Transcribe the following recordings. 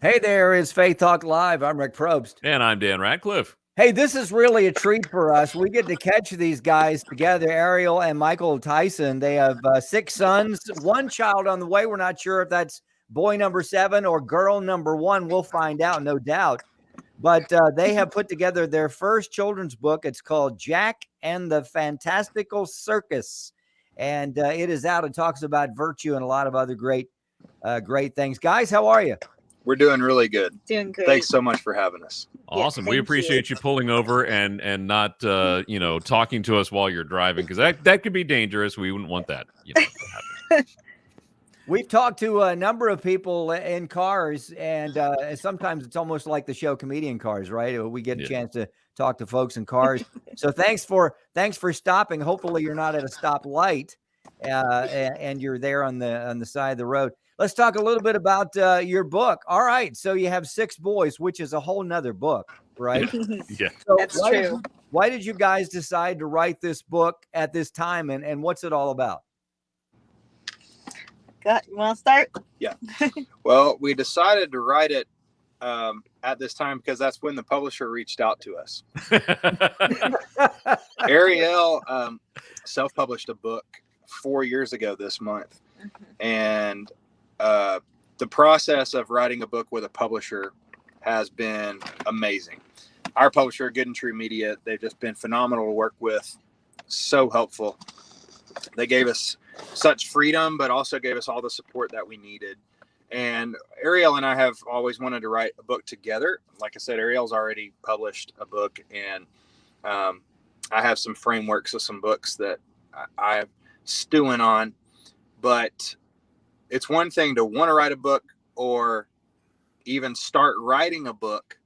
Hey there, it's Faith Talk Live. I'm Rick Probst. And I'm Dan Radcliffe. Hey, this is really a treat for us. We get to catch these guys together, Ariel and Michael Tyson. They have 6 sons, 1 child on the way. We're not sure if that's boy number 7 or girl number 1. We'll find out, no doubt. But they have put together their first children's book. It's called Jack and the Fantastical Circus. And it is out. It talks about virtue and a lot of other great things. Guys, how are you? We're doing really good. Doing great. Thanks so much for having us. Awesome. Yeah, we appreciate you pulling over and not talking to us while you're driving, because that could be dangerous. We wouldn't want that. To happen. We've talked to a number of people in cars, and sometimes it's almost like the show Comedian Cars, right? We get a chance to talk to folks in cars. So thanks for stopping. Hopefully you're not at a stoplight, and you're there on the side of the road. Let's talk a little bit about your book. All right. So you have 6 boys, which is a whole nother book, right? Yeah. So That's true. Why did you guys decide to write this book at this time, and what's it all about? You want to start? Yeah. Well, we decided to write it at this time because that's when the publisher reached out to us. Ariel self-published a book 4 years ago this month. And the process of writing a book with a publisher has been amazing. Our publisher, Good and True Media, they've just been phenomenal to work with. So helpful. They gave us such freedom, but also gave us all the support that we needed. And Ariel and I have always wanted to write a book together. Like I said, Ariel's already published a book, and I have some frameworks of some books that I'm stewing on. But it's one thing to want to write a book or even start writing a book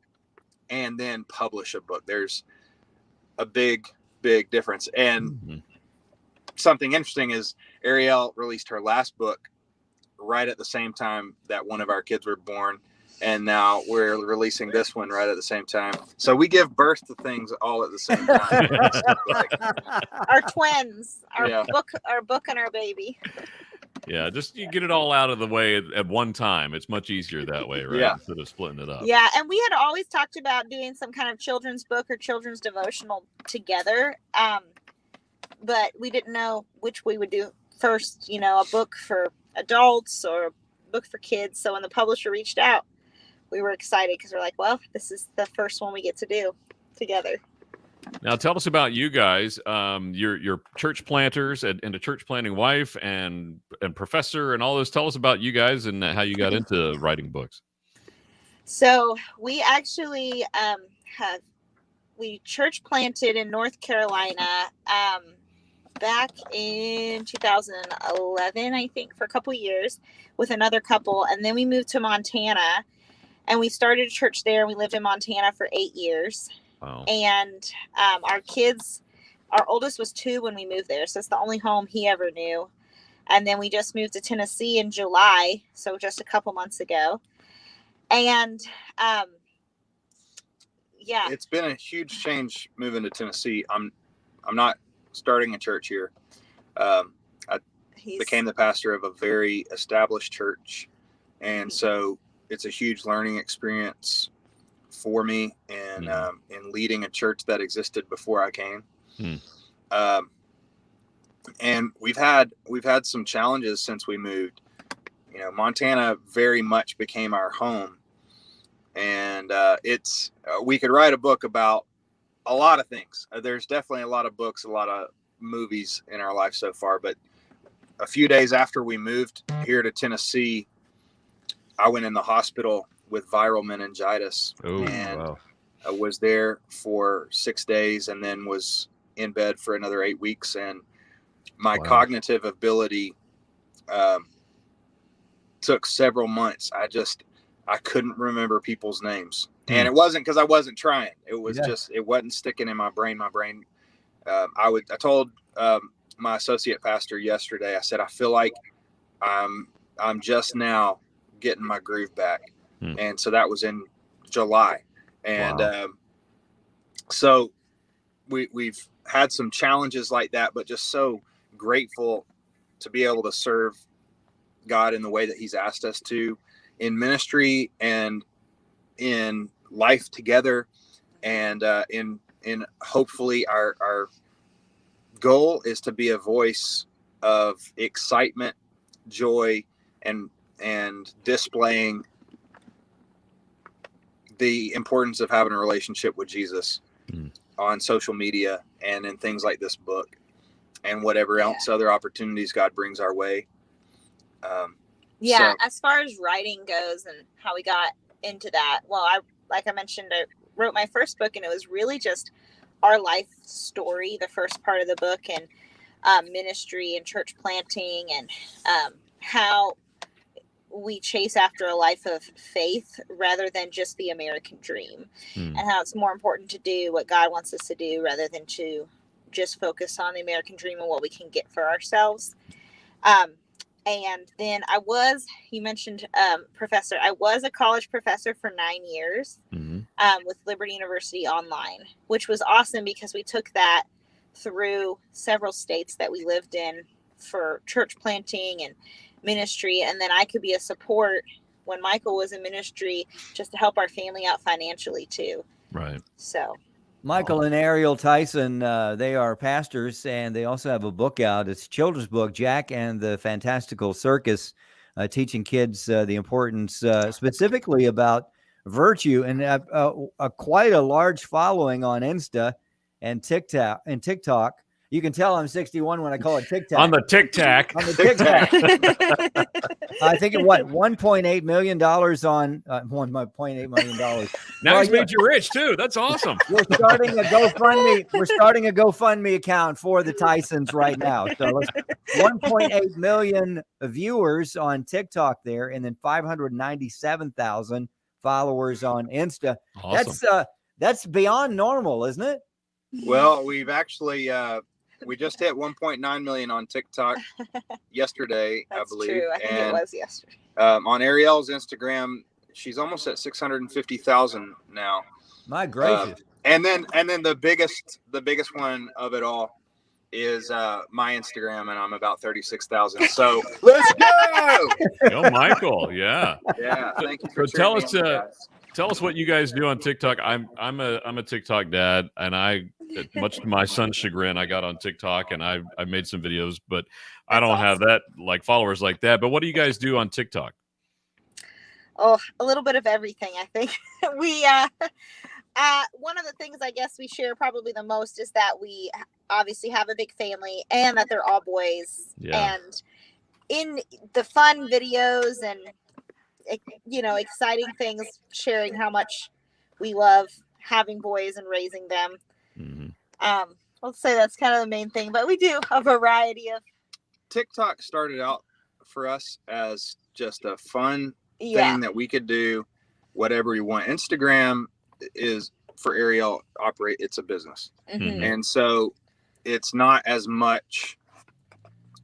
and then publish a book. There's a big difference. And something interesting is Ariel released her last book right at the same time that one of our kids were born. And now we're releasing this one right at the same time. So we give birth to things all at the same time. Our twins, our book and our baby. Yeah, just you get it all out of the way at one time. It's much easier that way, right? Yeah. Instead of splitting it up. Yeah, and we had always talked about doing some kind of children's book or children's devotional together. But we didn't know which we would do first, a book for adults or a book for kids. So when the publisher reached out, we were excited because we're like, well, this is the first one we get to do together. Now, tell us about you guys. You're church planters and a church planting wife and professor and all this. Tell us about you guys and how you got into writing books. So we actually we church planted in North Carolina back in 2011, I think, for a couple of years with another couple. And then we moved to Montana and we started a church there. We lived in Montana for 8 years. Wow. And our kids, our oldest was 2 when we moved there. So it's the only home he ever knew. And then we just moved to Tennessee in July. So just a couple months ago. And it's been a huge change moving to Tennessee. I'm not starting a church here. I became the pastor of a very established church. And so it's a huge learning experience for me and in leading a church that existed before I came. And we've had some challenges since we moved. Montana very much became our home, and we could write a book about a lot of things. There's definitely a lot of books, a lot of movies in our life so far, but a few days after we moved here to Tennessee, I went in the hospital with viral meningitis. I was there for 6 days and then was in bed for another 8 weeks. And my cognitive ability took several months. I couldn't remember people's names. And it wasn't because I wasn't trying. It was just, it wasn't sticking in my brain. I told my associate pastor yesterday, I said, I feel like I'm just now getting my groove back. And so that was in July. And so we've had some challenges like that, but just so grateful to be able to serve God in the way that he's asked us to, ministry and in life together, and in hopefully our goal is to be a voice of excitement, joy, and displaying the importance of having a relationship with Jesus on social media and in things like this book and whatever else other opportunities God brings our way. As far as writing goes and how we got into that, well, like I mentioned, I wrote my first book, and it was really just our life story, the first part of the book, and ministry and church planting, and how we chase after a life of faith rather than just the American dream, and how it's more important to do what God wants us to do rather than to just focus on the American dream and what we can get for ourselves. And then you mentioned professor. I was a college professor for 9 years with Liberty University Online, which was awesome because we took that through several states that we lived in for church planting and ministry. And then I could be a support when Michael was in ministry just to help our family out financially too. Right. So Michael and Ariel Tyson, they are pastors, and they also have a book out. It's a children's book, Jack and the Fantastical Circus, teaching kids the importance specifically about virtue, and quite a large following on Insta and TikTok. You can tell I'm 61 when I call it TikTok. On the tic-tac. On the TikTok. I think it $1.8 million on $1.8 million. Now he's made you rich too. That's awesome. We're starting a GoFundMe. We're starting a GoFundMe account for the Tysons right now. So 1.8 million viewers on TikTok there, and then 597,000 followers on Insta. Awesome. That's beyond normal, isn't it? Well, we've actually we just hit 1.9 million on TikTok yesterday, I believe. True. I think it was yesterday. On Ariel's Instagram, she's almost at 650,000 now. My gracious! And then the biggest one of it all is my Instagram, and I'm about 36,000. So let's go! Go, Michael. Yeah. Yeah. Thank you for tell us what you guys do on TikTok. I'm a TikTok dad, and much to my son's chagrin, I got on TikTok and I made some videos, but I don't have that like followers like that. But what do you guys do on TikTok? Oh, a little bit of everything, I think. We one of the things I guess we share probably the most is that we obviously have a big family and that they're all boys. Yeah. And in the fun videos and exciting things, sharing how much we love having boys and raising them. Let's say that's kind of the main thing, but we do a variety of. TikTok started out for us as just a fun thing that we could do whatever we want. Instagram is, for Ariel, it's a business. And so it's not as much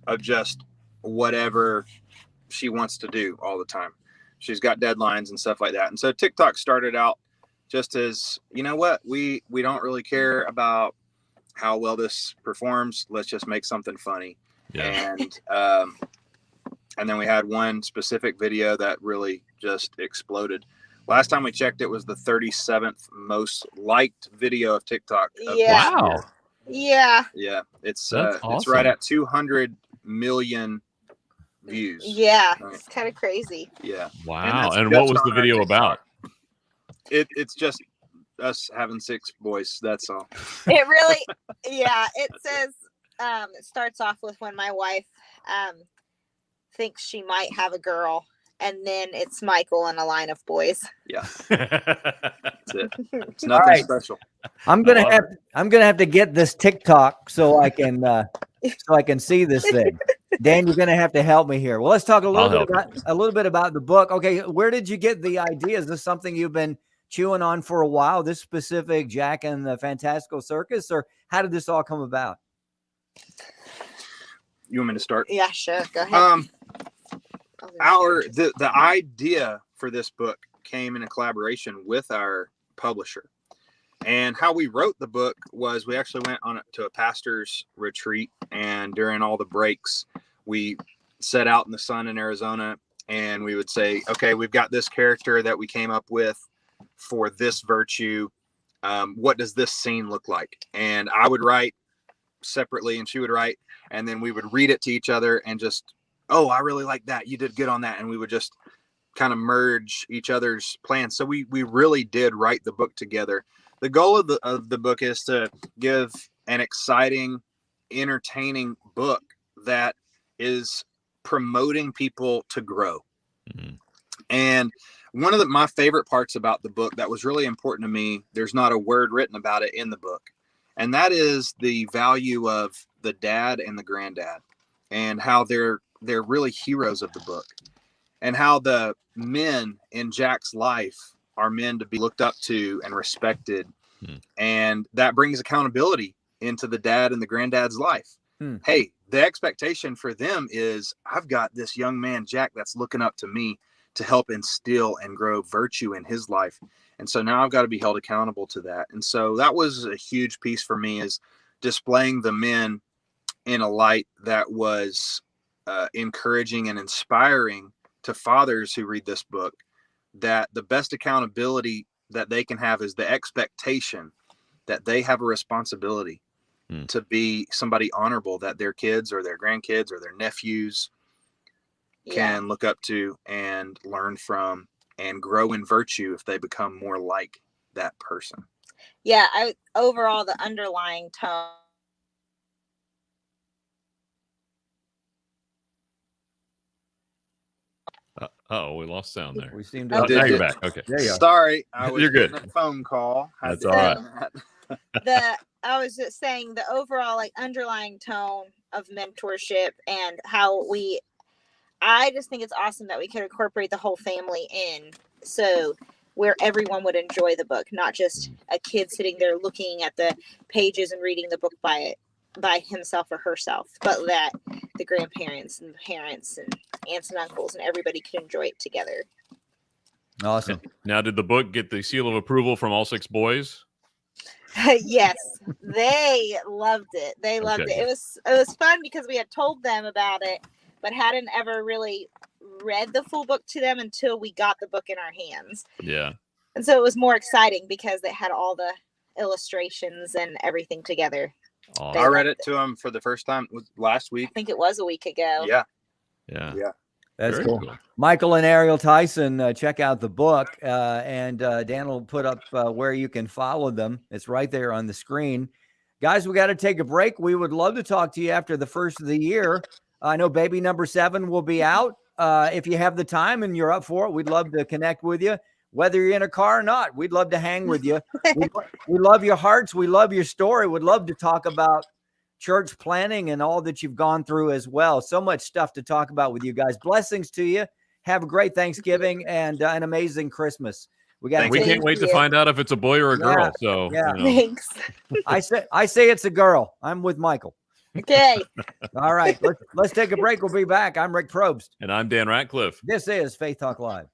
of just whatever she wants to do all the time. She's got deadlines and stuff like that. And so TikTok started out just as, you know what, we don't really care about how well this performs. Let's just make something funny. Yeah. And then we had one specific video that really just exploded. Last time we checked, it was the 37th most liked video of TikTok. Wow. Yeah. Yeah. It's awesome. It's right at 200 million views. Yeah. Right. It's kind of crazy. Yeah. Wow. And what was the video about? It's just us having 6 boys. That's all. It really, it says, it starts off with when my wife thinks she might have a girl, and then it's Michael and a line of boys. Yeah. That's it. It's nothing special. I'm gonna have to get this TikTok so I can see this thing. Dan, you're gonna have to help me here. Well, let's talk a little bit about the book. Okay, where did you get the idea? Is this something you've been chewing on for a while? This specific Jack and the Fantastical Circus, or how did this all come about? You want me to start? Yeah, sure. Go ahead. The idea for this book came in a collaboration with our publisher. And how we wrote the book was we actually went to a pastor's retreat, and during all the breaks, we set out in the sun in Arizona and we would say, okay, we've got this character that we came up with for this virtue. What does this scene look like? And I would write separately and she would write, and then we would read it to each other and just, oh, I really like that. You did good on that. And we would just kind of merge each other's plans. So we really did write the book together. The goal of the book is to give an exciting, entertaining book that is promoting people to grow. Mm-hmm. And one of my favorite parts about the book that was really important to me, there's not a word written about it in the book, and that is the value of the dad and the granddad, and how they're really heroes of the book, and how the men in Jack's life are men to be looked up to and respected. And that brings accountability into the dad and the granddad's life. Hey, the expectation for them is, I've got this young man, Jack, that's looking up to me to help instill and grow virtue in his life. And so now I've got to be held accountable to that. And so that was a huge piece for me, is displaying the men in a light that was encouraging and inspiring to fathers who read this book, that the best accountability that they can have is the expectation that they have a responsibility to be somebody honorable that their kids or their grandkids or their nephews can look up to and learn from and grow in virtue if they become more like that person. Yeah, overall, the underlying tone. Oh, we lost sound there. We seem to. Now you're back. Okay. There you are. Sorry, I was You're good. getting a phone call. That's all right. I was just saying the overall underlying tone of mentorship and how I just think it's awesome that we could incorporate the whole family in, so where everyone would enjoy the book, not just a kid sitting there looking at the pages and reading the book by himself or herself, but that the grandparents and the parents and aunts and uncles and everybody could enjoy it together. Awesome. Now, did the book get the seal of approval from all 6 boys? Yes, they loved it. They loved it. It was fun because we had told them about it, but hadn't ever really read the full book to them until we got the book in our hands. Yeah. And so it was more exciting because it had all the illustrations and everything together. Awesome. I read it to them for the first time last week. I think it was a week ago. Yeah. That's Very cool. Michael and Ariel Tyson, check out the book, and Dan will put up where you can follow them. It's right there on the screen. Guys, we got to take a break. We would love to talk to you after the first of the year. I know baby number 7 will be out. If you have the time and you're up for it, we'd love to connect with you, whether you're in a car or not. We'd love to hang with you. We love your hearts. We love your story. We'd love to talk about church planning and all that you've gone through as well. So much stuff to talk about with you guys. Blessings to you. Have a great Thanksgiving and an amazing Christmas. We can't wait to find out if it's a boy or a girl. So Thanks. I say it's a girl. I'm with Michael. Okay. All right. Let's take a break. We'll be back. I'm Rick Probst. And I'm Dan Ratcliffe. This is Faith Talk Live.